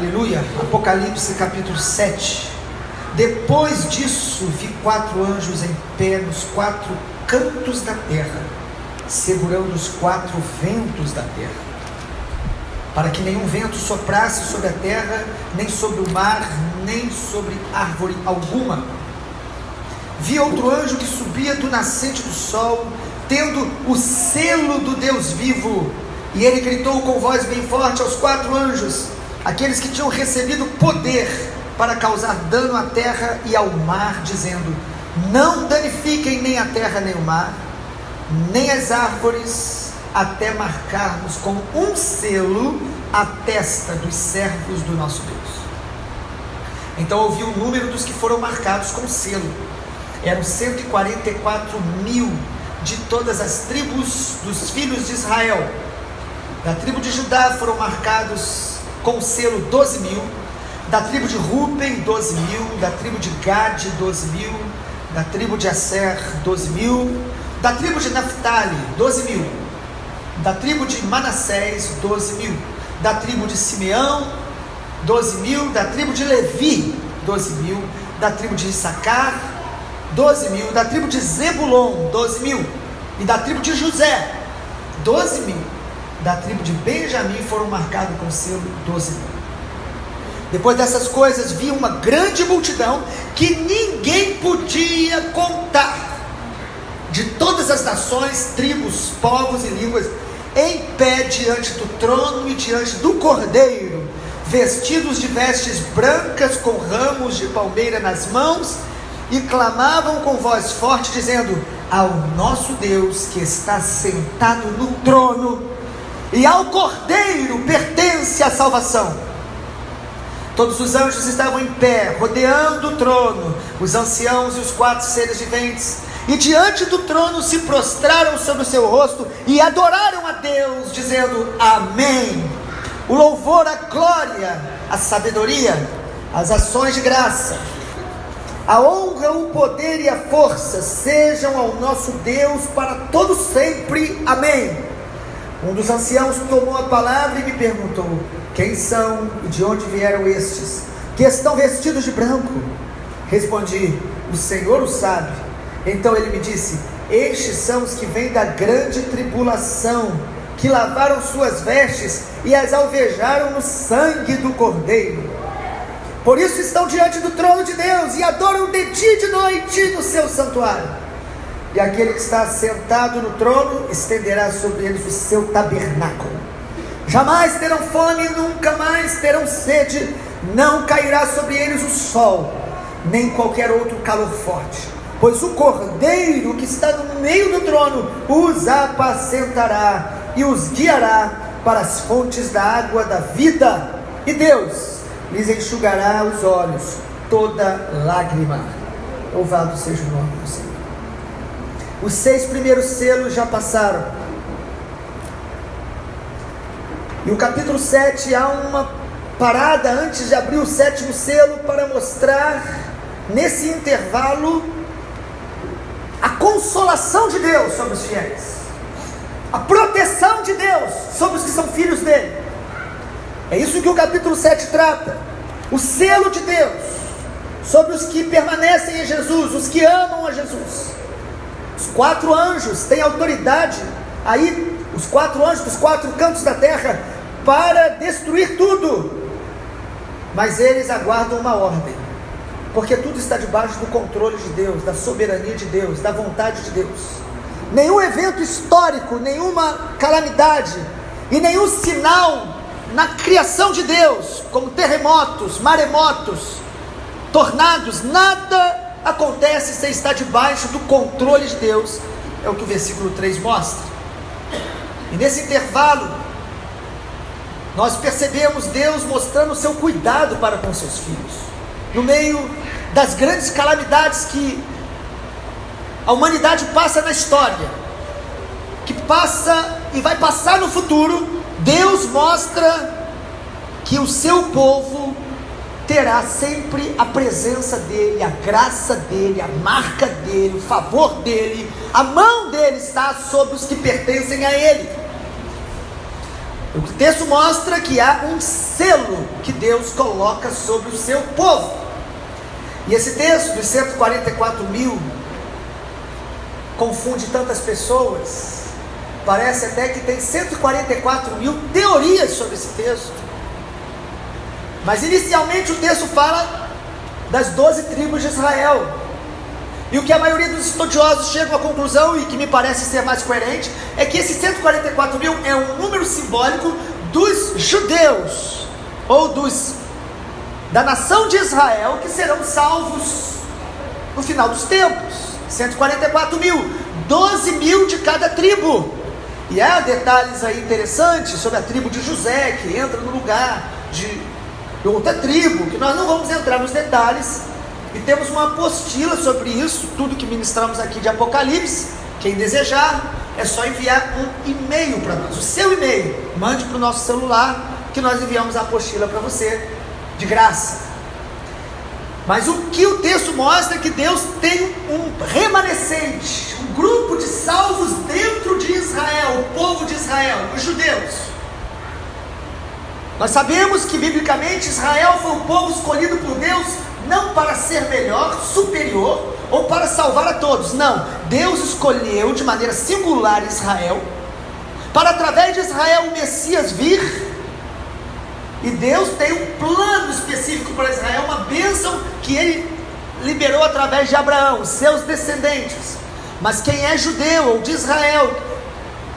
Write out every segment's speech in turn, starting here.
Aleluia, Apocalipse capítulo 7. Depois disso vi 4 anjos em pé nos 4 cantos da terra, segurando os 4 ventos da terra, para que nenhum vento soprasse sobre a terra, nem sobre o mar, nem sobre árvore alguma. Vi outro anjo que subia do nascente do sol, tendo o selo do Deus vivo, e ele gritou com voz bem forte aos 4 anjos, aqueles que tinham recebido poder para causar dano à terra e ao mar, dizendo: não danifiquem nem a terra nem o mar, nem as árvores, até marcarmos com um selo a testa dos servos do nosso Deus. Então ouvi o número dos que foram marcados com selo. Eram 144.000 de todas as tribos dos filhos de Israel. Da tribo de Judá foram marcados com o selo 12.000, da tribo de Ruben 12.000, da tribo de Gade 12.000, da tribo de Aser 12.000, da tribo de Naphtali 12.000, da tribo de Manassés 12.000, da tribo de Simeão 12.000, da tribo de Levi 12.000, da tribo de Issacar 12.000, da tribo de Zebulon 12.000, e da tribo de José 12.000. Da tribo de Benjamim foram marcados com o selo 12.000. Depois dessas coisas vi uma grande multidão que ninguém podia contar, de todas as nações, tribos, povos e línguas, em pé diante do trono e diante do Cordeiro, vestidos de vestes brancas com ramos de palmeira nas mãos, e clamavam com voz forte, dizendo: ao nosso Deus que está sentado no trono e ao Cordeiro pertence a salvação. Todos os anjos estavam em pé, rodeando o trono, os anciãos e os 4 seres viventes, e diante do trono se prostraram sobre o seu rosto e adoraram a Deus, dizendo: amém. O louvor, a glória, a sabedoria, as ações de graça, a honra, o poder e a força sejam ao nosso Deus para todo sempre. Amém. Um dos anciãos tomou a palavra e me perguntou: quem são e de onde vieram estes, que estão vestidos de branco? Respondi: o Senhor o sabe. Então ele me disse: estes são os que vêm da grande tribulação, que lavaram suas vestes e as alvejaram no sangue do Cordeiro. Por isso estão diante do trono de Deus e adoram de dia e de noite no seu santuário. E aquele que está sentado no trono estenderá sobre eles o seu tabernáculo. Jamais terão fome, nunca mais terão sede, não cairá sobre eles o sol, nem qualquer outro calor forte, pois o Cordeiro que está no meio do trono os apacentará e os guiará para as fontes da água da vida, e Deus lhes enxugará os olhos toda lágrima. Louvado seja o nome do Senhor. Os 6 primeiros selos já passaram, e o capítulo 7 há uma parada antes de abrir o 7º selo, para mostrar nesse intervalo a consolação de Deus sobre os fiéis, a proteção de Deus sobre os que são filhos dele. É isso que o capítulo 7 trata, o selo de Deus sobre os que permanecem em Jesus, os que amam a Jesus. Os 4 anjos têm autoridade, aí, os 4 anjos dos 4 cantos da terra, para destruir tudo, mas eles aguardam uma ordem, porque tudo está debaixo do controle de Deus, da soberania de Deus, da vontade de Deus. Nenhum evento histórico, nenhuma calamidade e nenhum sinal na criação de Deus, como terremotos, maremotos, tornados, nada acontece sem estar debaixo do controle de Deus. É o que o versículo 3 mostra. E nesse intervalo nós percebemos Deus mostrando o seu cuidado para com seus filhos, no meio das grandes calamidades que a humanidade passa na história, que passa e vai passar no futuro. Deus mostra que o seu povo terá sempre a presença dele, a graça dele, a marca dele, o favor dele, a mão dele está sobre os que pertencem a ele. O texto mostra que há um selo que Deus coloca sobre o seu povo. E esse texto dos 144 mil confunde tantas pessoas. Parece até que tem 144 mil teorias sobre esse texto. Mas inicialmente o texto fala das 12 tribos de Israel. E o que a maioria dos estudiosos chegam à conclusão, e que me parece ser mais coerente, é que esses 144 mil é um número simbólico dos judeus, ou da nação de Israel, que serão salvos no final dos tempos. 144 mil, 12 mil de cada tribo. E há detalhes aí interessantes sobre a tribo de José, que entra no lugar de outra tribo, que nós não vamos entrar nos detalhes. E temos uma apostila sobre isso, tudo que ministramos aqui de Apocalipse. Quem desejar, é só enviar um e-mail para nós, o seu e-mail, mande para o nosso celular, que nós enviamos a apostila para você, de graça. Mas o que o texto mostra é que Deus tem um remanescente, um grupo de salvos dentro de Israel, o povo de Israel, os judeus. Nós sabemos que biblicamente Israel foi um povo escolhido por Deus, não para ser melhor, superior, ou para salvar a todos. Não, Deus escolheu de maneira singular Israel, para através de Israel o Messias vir. E Deus tem um plano específico para Israel, uma bênção que Ele liberou através de Abraão, seus descendentes. Mas quem é judeu ou de Israel,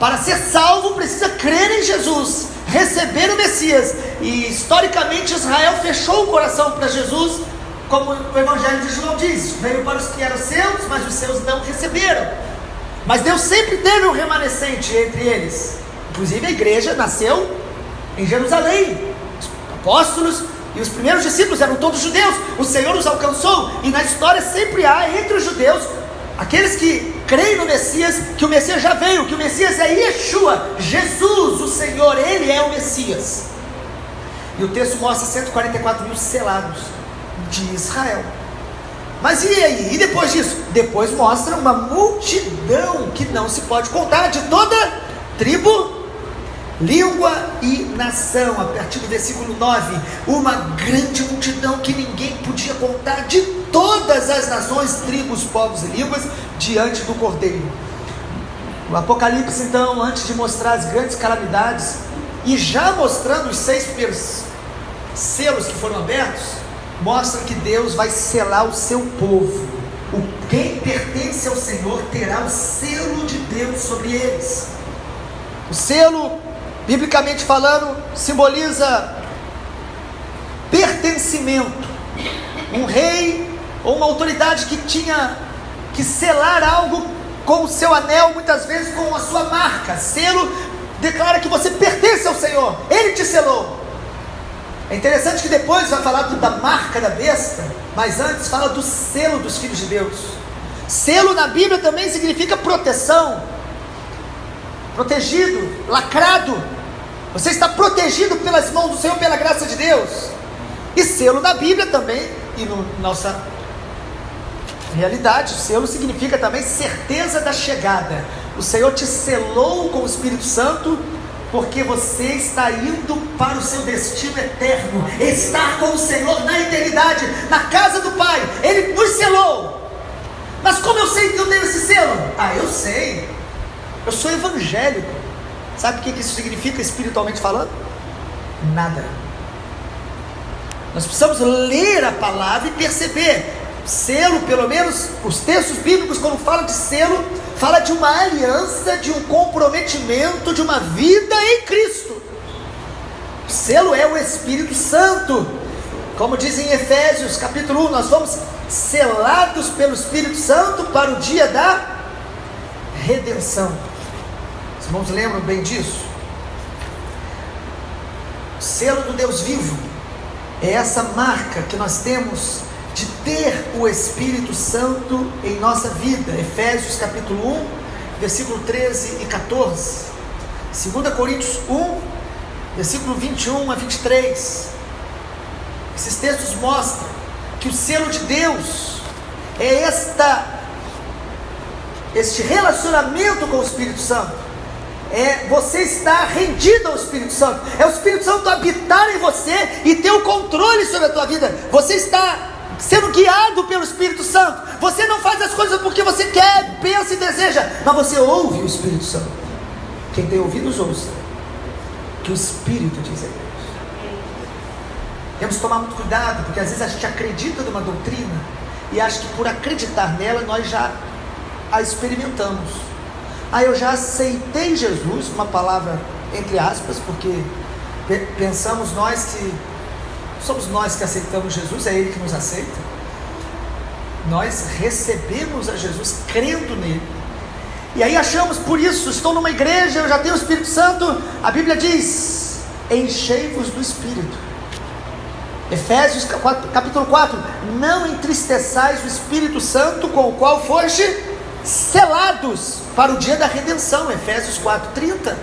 para ser salvo precisa crer em Jesus, receber o Messias. E historicamente Israel fechou o coração para Jesus, como o Evangelho de João diz: veio para os que eram seus, mas os seus não receberam. Mas Deus sempre teve um remanescente entre eles. Inclusive a igreja nasceu em Jerusalém. Os apóstolos e os primeiros discípulos eram todos judeus. O Senhor os alcançou, e na história sempre há entre os judeus aqueles que creem no Messias, que o Messias já veio, que o Messias é Yeshua, Jesus, o Senhor, Ele é o Messias. E o texto mostra 144 mil selados de Israel. Mas e aí? E depois disso? Depois mostra uma multidão que não se pode contar, de toda tribo, língua e nação. A partir do versículo 9, uma grande multidão que ninguém podia contar, de todas as nações, tribos, povos e línguas, diante do Cordeiro. O Apocalipse, então, antes de mostrar as grandes calamidades, e já mostrando os 6 primeiros selos que foram abertos, mostra que Deus vai selar o seu povo. Quem pertence ao Senhor terá o selo de Deus sobre eles. O selo, biblicamente falando, simboliza pertencimento. Um rei ou uma autoridade que tinha que selar algo com o seu anel, muitas vezes com a sua marca. Selo declara que você pertence ao Senhor, Ele te selou. É interessante que depois vai falar da marca da besta, mas antes fala do selo dos filhos de Deus. Selo na Bíblia também significa proteção, protegido, lacrado. Você está protegido pelas mãos do Senhor, pela graça de Deus. E selo na Bíblia também, e na nossa realidade, selo significa também certeza da chegada. O Senhor te selou com o Espírito Santo, porque você está indo para o seu destino eterno, estar com o Senhor na eternidade, na casa do Pai. Ele nos selou. Mas como eu sei que eu tenho esse selo? Eu sei, eu sou evangélico. Sabe o que isso significa espiritualmente falando? Nada. Nós precisamos ler a palavra e perceber. Selo, pelo menos os textos bíblicos, quando falam de selo, fala de uma aliança, de um comprometimento, de uma vida em Cristo. O selo é o Espírito Santo. Como diz em Efésios capítulo 1, nós fomos selados pelo Espírito Santo para o dia da redenção. Os irmãos lembram bem disso? O selo do Deus vivo é essa marca que nós temos de ter o Espírito Santo em nossa vida. Efésios capítulo 1, versículo 13 e 14. 2 Coríntios 1, versículo 21 a 23. Esses textos mostram que o selo de Deus é este relacionamento com o Espírito Santo. é você estar rendido ao Espírito Santo, é o Espírito Santo habitar em você e ter o controle sobre a tua vida. Você está sendo guiado pelo Espírito Santo. Você não faz as coisas porque você quer, pensa e deseja, mas você ouve o Espírito Santo. Quem tem ouvidos, ouça que o Espírito diz a Deus. Temos que tomar muito cuidado, porque às vezes a gente acredita numa doutrina e acha que por acreditar nela nós já a experimentamos. Eu já aceitei Jesus, uma palavra entre aspas, porque pensamos nós que somos nós que aceitamos Jesus, é Ele que nos aceita. Nós recebemos a Jesus crendo nele, e aí achamos, por isso, estou numa igreja, eu já tenho o Espírito Santo. A Bíblia diz: enchei-vos do Espírito. Efésios capítulo 4, não entristeçais o Espírito Santo, com o qual foste selados para o dia da redenção. Efésios 4:30.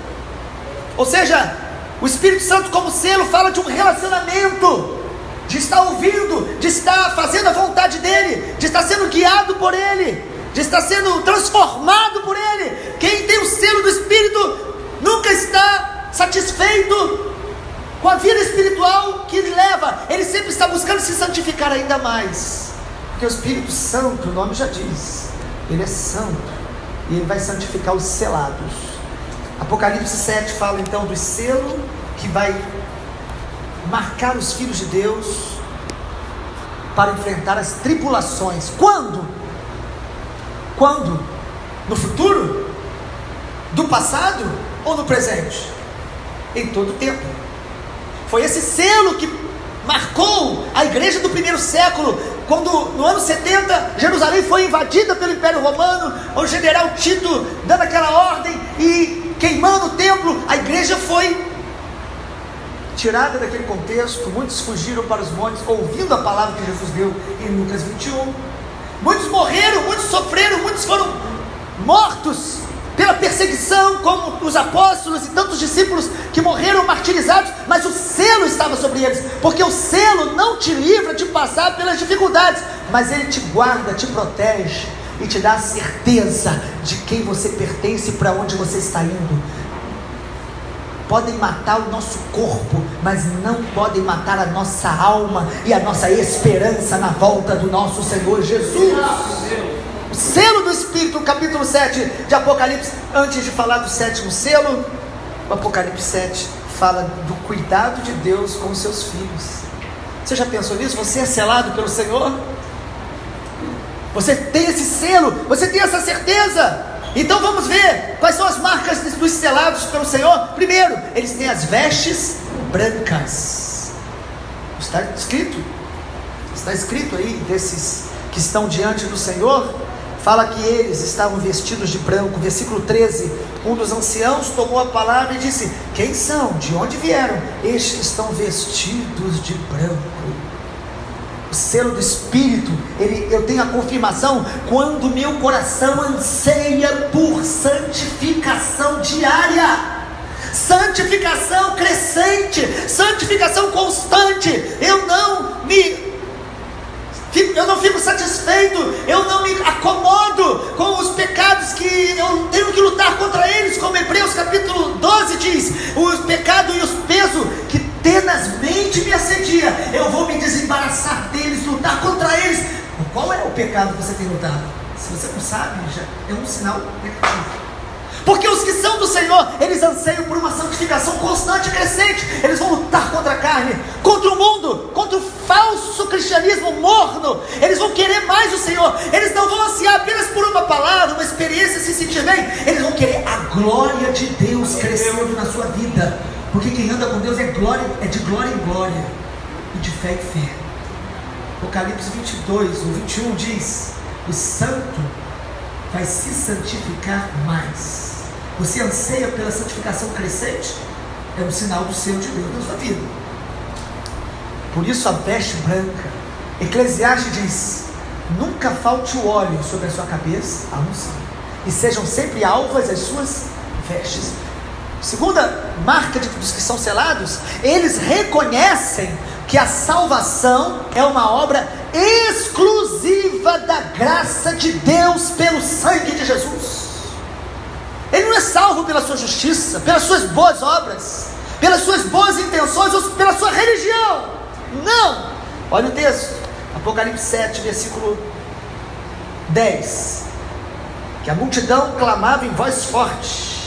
Ou seja, o Espírito Santo como selo fala de um relacionamento, de estar ouvindo, de estar fazendo a vontade dele, de estar sendo guiado por ele, de estar sendo transformado por ele. Quem tem o selo do Espírito nunca está satisfeito com a vida espiritual que ele leva. Ele sempre está buscando se santificar ainda mais, porque o Espírito Santo, o nome já diz, ele é santo, e ele vai santificar os selados. Apocalipse 7 fala então do selo que vai marcar os filhos de Deus para enfrentar as tribulações. Quando? No futuro? Do passado? Ou no presente? Em todo tempo. Foi esse selo que marcou a igreja do primeiro século, quando no ano 70 Jerusalém foi invadida pelo Império Romano, o general Tito dando aquela ordem e queimando o templo. A igreja foi tirada daquele contexto, muitos fugiram para os montes, ouvindo a palavra que Jesus deu em Lucas 21, muitos morreram, muitos sofreram, muitos foram mortos pela perseguição, como os apóstolos e tantos discípulos que morreram martirizados, mas o selo estava sobre eles, porque o selo não te livra de passar pelas dificuldades, mas ele te guarda, te protege e te dá a certeza de quem você pertence e para onde você está indo. Podem matar o nosso corpo, mas não podem matar a nossa alma e a nossa esperança na volta do nosso Senhor Jesus. O selo do Espírito, capítulo 7 de Apocalipse. Antes de falar do sétimo selo, o Apocalipse 7 fala do cuidado de Deus com os seus filhos. Você já pensou nisso? Você é selado pelo Senhor? Você tem esse selo, você tem essa certeza. Então vamos ver quais são as marcas dos selados pelo Senhor. Primeiro, eles têm as vestes brancas. Está escrito aí, desses que estão diante do Senhor, fala que eles estavam vestidos de branco. Versículo 13, um dos anciãos tomou a palavra e disse: quem são? De onde vieram? Estes que estão vestidos de branco. O selo do Espírito, eu tenho a confirmação quando meu coração anseia por santificação diária, santificação crescente, santificação constante. Eu não fico satisfeito, eu não me acomodo com os pecados que eu tenho que lutar contra eles, como Hebreus capítulo 12 diz: os pecados e os pesos que tenazmente me assedia, eu vou me desembaraçar deles, lutar contra eles. Qual é o pecado que você tem lutado? Se você não sabe, já é um sinal negativo. Porque os que são do Senhor, eles anseiam por uma santificação constante e crescente. Eles vão lutar contra a carne, contra o mundo, contra o falso cristianismo morno. Eles vão querer mais o Senhor. Eles não vão ansiar apenas por uma palavra, uma experiência, se sentir bem. Eles vão querer a glória de Deus crescendo na sua vida. Porque quem anda com Deus é de glória em glória e de fé em fé. Apocalipse 22, o 21 diz: o santo vai se santificar mais. Você anseia pela santificação crescente? É um sinal do selo de Deus na sua vida. Por isso a veste branca. Eclesiastes diz: nunca falte o óleo sobre a sua cabeça, a unção, e sejam sempre alvas as suas vestes. Segunda marca dos que são selados, eles reconhecem que a salvação é uma obra exclusiva da graça de Deus pelo sangue de Jesus. Ele não é salvo pela sua justiça, pelas suas boas obras, pelas suas boas intenções ou pela sua religião. Não. Olha o texto, Apocalipse 7, versículo 10. Que a multidão clamava em voz forte,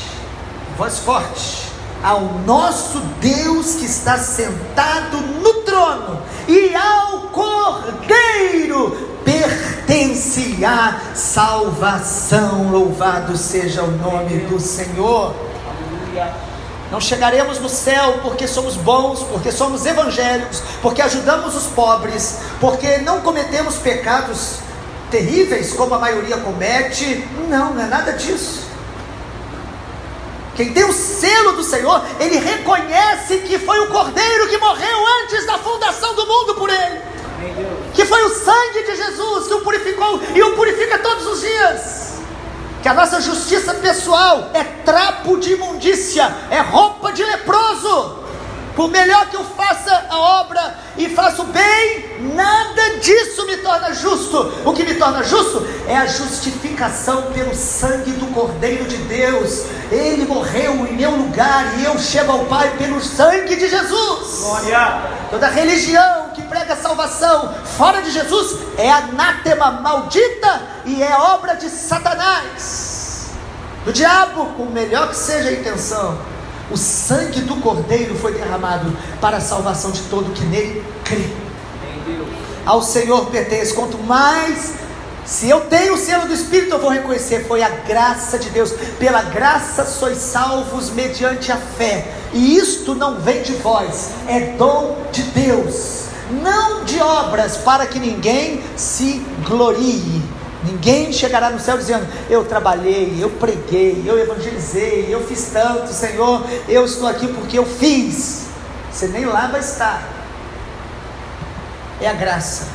ao nosso Deus que está sentado no trono, e ao Cordeiro pertence a salvação. Louvado seja o nome do Senhor. Não chegaremos no céu porque somos bons, porque somos evangélicos, porque ajudamos os pobres, porque não cometemos pecados terríveis como a maioria comete. Não é nada disso. Quem tem o selo do Senhor, ele reconhece que foi o Cordeiro que morreu antes da fundação do mundo por ele, que foi o sangue de Jesus que o purificou e o purifica todos os dias. Que a nossa justiça pessoal é trapo de imundícia, é roupa de leproso. Por melhor que eu faça a obra e faça o bem, nada disso me torna justo. O que me torna justo é a justificação pelo sangue do Cordeiro de Deus. Ele morreu em meu lugar e eu chego ao Pai pelo sangue de Jesus. Glória. Toda religião que prega salvação fora de Jesus é anátema, maldita, e é obra de Satanás, do diabo. Por melhor que seja a intenção, o sangue do Cordeiro foi derramado para a salvação de todo que nele crê. Ao Senhor pertence. Quanto mais, se eu tenho o selo do Espírito, eu vou reconhecer, foi a graça de Deus. Pela graça sois salvos mediante a fé, e isto não vem de vós, é dom de Deus, não de obras, para que ninguém se glorie. Ninguém chegará no céu dizendo: eu trabalhei, eu preguei, eu evangelizei, eu fiz tanto, Senhor, eu estou aqui porque eu fiz. Você nem lá vai estar. É a graça,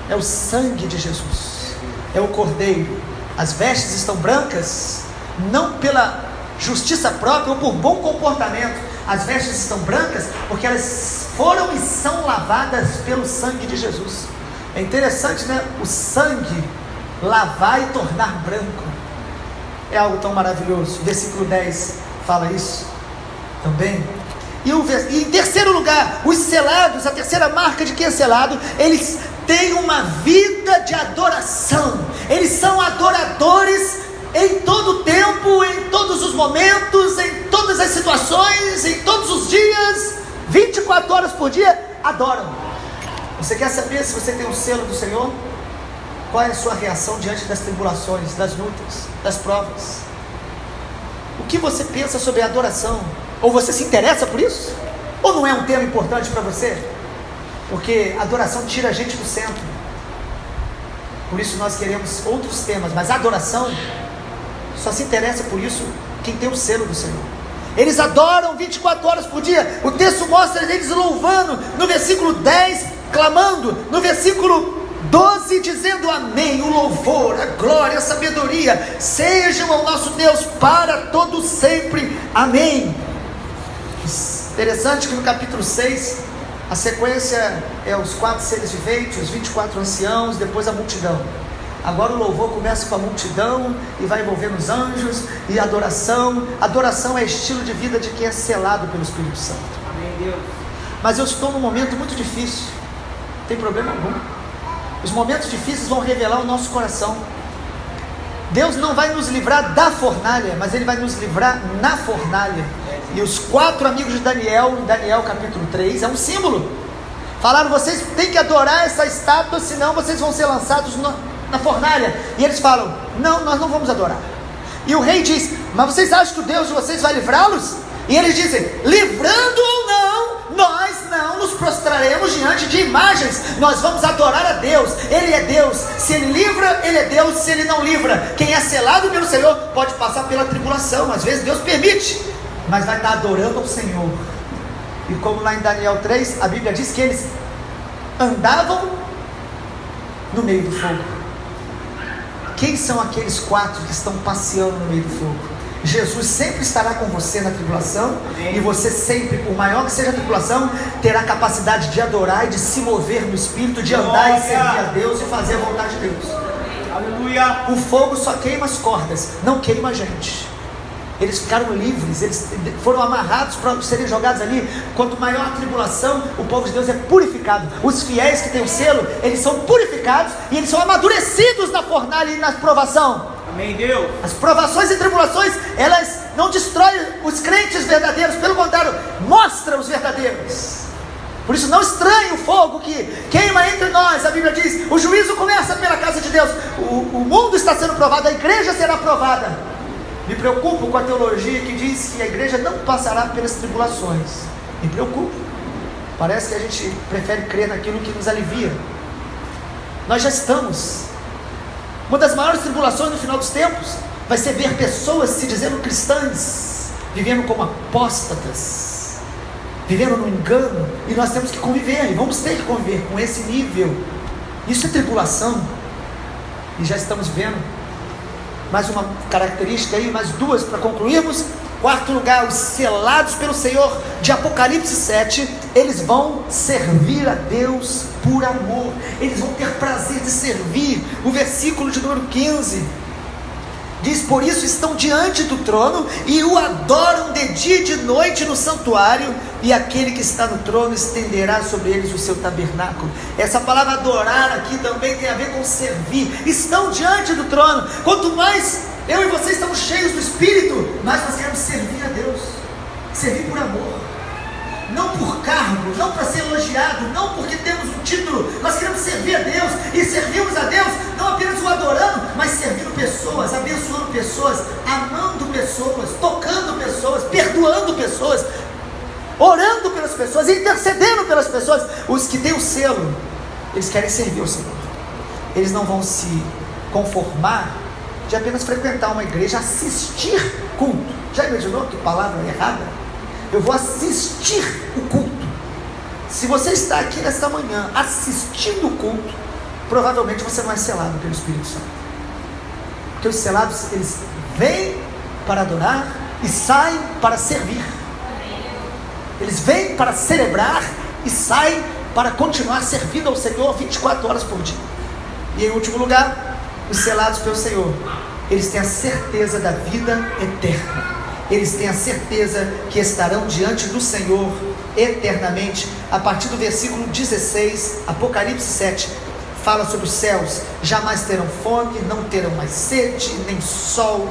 é o sangue de Jesus, é o Cordeiro. As vestes estão brancas, não pela justiça própria ou por bom comportamento. As vestes estão brancas porque elas foram e são lavadas pelo sangue de Jesus. É interessante, né? O sangue lavar e tornar branco é algo tão maravilhoso. Versículo 10 fala isso também. E em terceiro lugar, os selados, a terceira marca de quem é selado, eles têm uma vida de adoração. Eles são adoradores em todo o tempo, em todos os momentos, em todas as situações, em todos os dias, 24 horas por dia, adoram. Você quer saber se você tem o selo do Senhor? Qual é a sua reação diante das tribulações, das lutas, das provas? O que você pensa sobre a adoração? Ou você se interessa por isso? Ou não é um tema importante para você? Porque a adoração tira a gente do centro. Por isso nós queremos outros temas, mas a adoração só se interessa por isso quem tem o selo do Senhor. Eles adoram 24 horas por dia. O texto mostra eles louvando no versículo 10, clamando no versículo 12, dizendo amém. O louvor, a glória, a sabedoria sejam ao nosso Deus para todo sempre, amém. Interessante que no capítulo 6 a sequência é os 4 seres viventes, os 24 anciãos, depois a multidão. Agora o louvor começa com a multidão e vai envolvendo os anjos e a adoração. Adoração é estilo de vida de quem é selado pelo Espírito Santo. Amém, Deus. Mas eu estou num momento muito difícil, não tem problema algum. Os momentos difíceis vão revelar o nosso coração. Deus não vai nos livrar da fornalha, mas Ele vai nos livrar na fornalha. E os 4 amigos de Daniel, em Daniel capítulo 3, é um símbolo. Falaram: vocês têm que adorar essa estátua, senão vocês vão ser lançados na fornalha. E eles falam: não, nós não vamos adorar. E o rei diz: mas vocês acham que o Deus de vocês vai livrá-los? E eles dizem: livrando ou não, nós não nos prostraremos diante de imagens, nós vamos adorar a Deus. Ele é Deus, se Ele livra, Ele é Deus. Se Ele não livra, quem é selado pelo Senhor pode passar pela tribulação, às vezes Deus permite, mas vai estar adorando ao Senhor. E como lá em Daniel 3, a Bíblia diz que eles andavam no meio do fogo. Quem são aqueles 4 que estão passeando no meio do fogo? Jesus sempre estará com você na tribulação. Amém. E você sempre, por maior que seja a tribulação, terá capacidade de adorar e de se mover no Espírito, de andar e servir a Deus e fazer a vontade de Deus. Aleluia. O fogo só queima as cordas, não queima a gente. Eles ficaram livres, eles foram amarrados para serem jogados ali. Quanto maior a tribulação, o povo de Deus é purificado. Os fiéis que têm o selo, eles são purificados e eles são amadurecidos na fornalha e na provação. Amém, Deus. As provações e tribulações, elas não destroem os crentes verdadeiros, pelo contrário, mostram os verdadeiros. Por isso não estranhe o fogo que queima entre nós. A Bíblia diz, o juízo começa pela casa de Deus. O mundo está sendo provado, a igreja será provada. Me preocupo com a teologia que diz que a igreja não passará pelas tribulações. Me preocupo. Parece que a gente prefere crer naquilo que nos alivia. Nós já estamos. Uma das maiores tribulações no final dos tempos vai ser ver pessoas se dizendo cristãs, vivendo como apóstatas, vivendo no engano, e nós temos que conviver, e vamos ter que conviver com esse nível. Isso é tribulação, e já estamos vendo. Mais uma característica aí, mais duas para concluirmos. Quarto lugar, os selados pelo Senhor, de Apocalipse 7, eles vão servir a Deus por amor, eles vão ter prazer de servir. O versículo de número 15 diz, por isso estão diante do trono e o adoram de dia e de noite no santuário, e aquele que está no trono estenderá sobre eles o seu tabernáculo. Essa palavra adorar aqui também tem a ver com servir. Estão diante do trono. Quanto mais eu e você estamos cheios do Espírito, mais nós queremos servir a Deus, servir por amor, não por cargo, não para ser elogiado, não porque temos um título. Nós queremos servir a Deus, e servimos a Deus não apenas o adorando, mas servindo pessoas, abençoando pessoas, amando pessoas, tocando pessoas, perdoando pessoas, orando pelas pessoas, intercedendo pelas pessoas. Os que têm o selo, eles querem servir ao Senhor. Eles não vão se conformar de apenas frequentar uma igreja, assistir culto. Já imaginou que palavra errada? Eu vou assistir o culto. Se você está aqui nesta manhã assistindo o culto, provavelmente você não é selado pelo Espírito Santo. Porque os selados, eles vêm para adorar e saem para servir. Eles vêm para celebrar e saem para continuar servindo ao Senhor 24 horas por dia. E em último lugar, os selados pelo Senhor, eles têm a certeza da vida eterna. Eles têm a certeza que estarão diante do Senhor eternamente. A partir do versículo 16, Apocalipse 7, fala sobre os céus. Jamais terão fome, não terão mais sede, nem sol,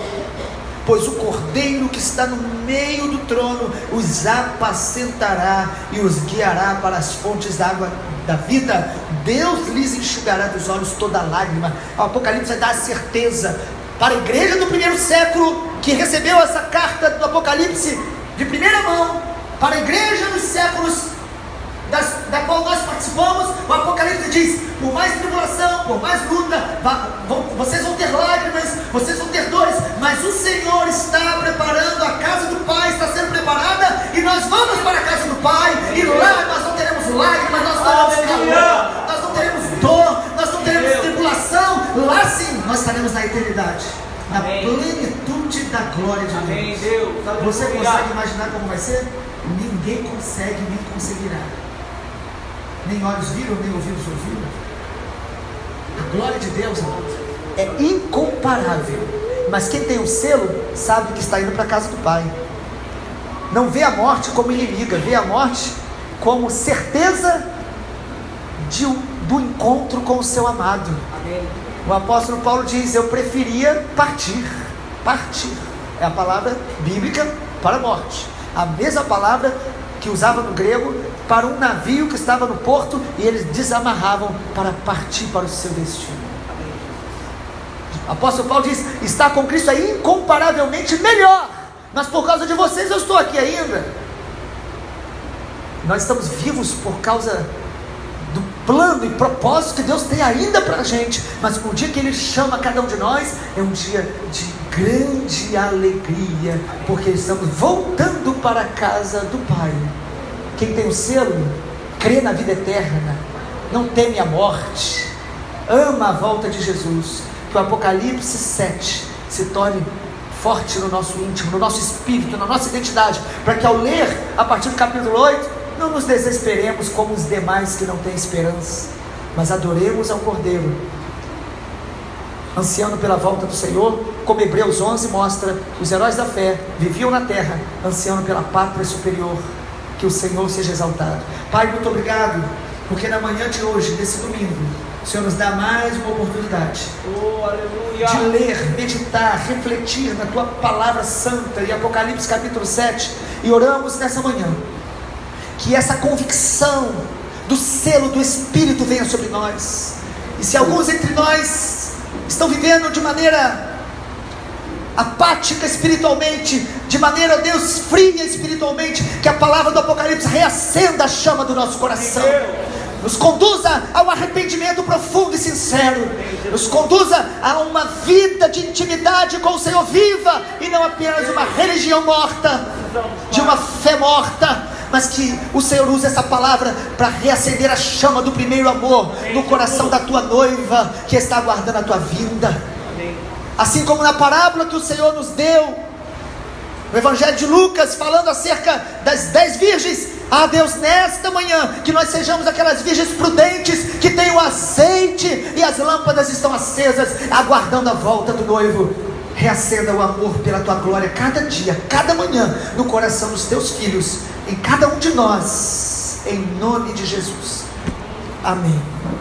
pois o Cordeiro que está no meio do trono os apacentará e os guiará para as fontes da água da vida. Deus lhes enxugará dos olhos toda lágrima. O Apocalipse vai dar a certeza para a igreja do primeiro século, que recebeu essa carta do Apocalipse de primeira mão, para a igreja dos séculos da qual nós participamos. O Apocalipse diz, por mais tribulação, por mais luta, vocês vão ter lágrimas, vocês vão ter dores, mas o Senhor está preparando a casa do Pai, está sendo preparada, e nós vamos para a casa do Pai, e lá nós não teremos lágrimas, nós não teremos calor, nós não teremos dor, nós não teremos tribulação. Lá sim, nós estaremos na eternidade, na plenitude da glória de Deus. Você consegue imaginar como vai ser? Ninguém consegue, nem conseguirá. Nem olhos viram, nem ouvidos ouviram. A glória de Deus, amados, é incomparável. Mas quem tem o selo sabe que está indo para a casa do Pai. Não vê a morte como inimiga, vê a morte como certeza do encontro com o seu amado. Amém. O apóstolo Paulo diz, eu preferia partir. Partir é a palavra bíblica para a morte. A mesma palavra que usava no grego para um navio que estava no porto, e eles desamarravam para partir para o seu destino. O apóstolo Paulo diz, estar com Cristo é incomparavelmente melhor, mas por causa de vocês eu estou aqui ainda. Nós estamos vivos por causa do plano e propósito que Deus tem ainda para a gente, mas o dia que Ele chama cada um de nós, é um dia de grande alegria, porque estamos voltando para a casa do Pai. Quem tem o selo, crê na vida eterna, não teme a morte, ama a volta de Jesus. Que o Apocalipse 7 se torne forte no nosso íntimo, no nosso espírito, na nossa identidade, para que ao ler a partir do capítulo 8, não nos desesperemos como os demais que não têm esperança, mas adoremos ao Cordeiro, ansiando pela volta do Senhor, como Hebreus 11 mostra, os heróis da fé viviam na terra, ansiando pela pátria superior. Que o Senhor seja exaltado. Pai, muito obrigado, porque na manhã de hoje, nesse domingo, o Senhor nos dá mais uma oportunidade de ler, meditar, refletir na Tua palavra santa, em Apocalipse capítulo 7, e oramos nessa manhã, que essa convicção do selo do Espírito venha sobre nós. E se alguns entre nós estão vivendo de maneira apática espiritualmente, de maneira, Deus, fria espiritualmente, que a palavra do Apocalipse reacenda a chama do nosso coração, nos conduza ao arrependimento profundo e sincero, nos conduza a uma vida de intimidade com o Senhor viva, e não apenas uma religião morta, de uma fé morta, mas que o Senhor use essa palavra para reacender a chama do primeiro amor no coração da tua noiva, que está aguardando a tua vinda. Assim como na parábola que o Senhor nos deu, no Evangelho de Lucas, falando acerca das 10 virgens, Deus, nesta manhã, que nós sejamos aquelas virgens prudentes, que têm o azeite e as lâmpadas estão acesas, aguardando a volta do noivo. Reacenda o amor pela tua glória, cada dia, cada manhã, no coração dos teus filhos, em cada um de nós, em nome de Jesus. Amém.